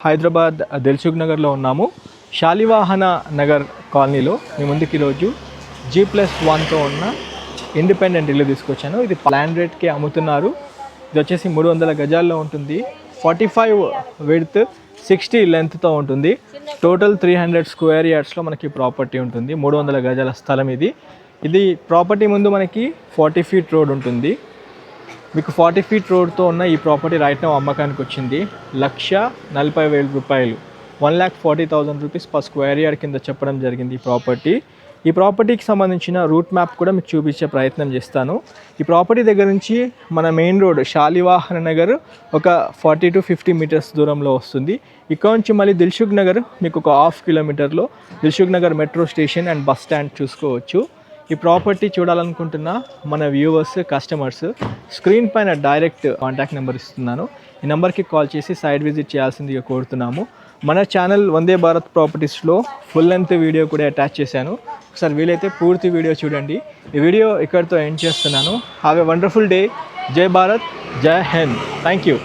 హైదరాబాద్ దిల్సుఖ్ నగర్లో ఉన్నాము. శాలివాహన నగర్ కాలనీలో మీ ముందుకి ఈరోజు G+1తో ఉన్న ఇండిపెండెంట్ ఇల్లు తీసుకొచ్చాను. ఇది ప్లాన్ రేట్కి అమ్ముతున్నారు. ఇది వచ్చేసి 300 గజాల్లో ఉంటుంది. 45 విడ్త్ 60 లెంత్తో ఉంటుంది. టోటల్ 300 స్క్వేర్ యార్డ్స్లో మనకి ప్రాపర్టీ ఉంటుంది. 300 గజాల స్థలం ఇది. ఇది ప్రాపర్టీ ముందు మనకి 40 ఫీట్ రోడ్ ఉంటుంది. మీకు 40 ఫీట్ రోడ్తో ఉన్న ఈ ప్రాపర్టీ రైట్ నౌ అమ్మకానికి వచ్చింది. 1,40,000 రూపాయలు, 1,40,000 రూపీస్ పర్ స్క్వేర్ యార్డ్ కింద చెప్పడం జరిగింది ఈ ప్రాపర్టీకి సంబంధించిన రూట్ మ్యాప్ కూడా మీకు చూపించే ప్రయత్నం చేస్తాను. ఈ ప్రాపర్టీ దగ్గర నుంచి మన మెయిన్ రోడ్ శాలివాహన నగర్ ఒక 40 to 50 మీటర్స్ దూరంలో వస్తుంది. ఇక్కడ నుంచి మళ్ళీ దిల్సుఖ్ నగర్ మీకు ఒక 1/2 కిలోమీటర్లో Dilsukh Nagar metro station and bus stand చూసుకోవచ్చు. ఈ ప్రాపర్టీ చూడాలనుకుంటున్న మన వ్యూవర్స్, కస్టమర్స్ స్క్రీన్ పైన డైరెక్ట్ కాంటాక్ట్ నెంబర్ ఇస్తున్నాను. ఈ నెంబర్కి కాల్ చేసి సైట్ విజిట్ చేయాల్సిందిగా కోరుతున్నాము. మన channel Vande Bharat ప్రాపర్టీస్లో full length video కూడా అటాచ్ చేశాను. ఒకసారి వీలైతే పూర్తి వీడియో చూడండి. ఈ వీడియో ఇక్కడితో ఎండ్ చేస్తున్నాను. Have a wonderful day. జై భారత్, జై హింద్. Thank you.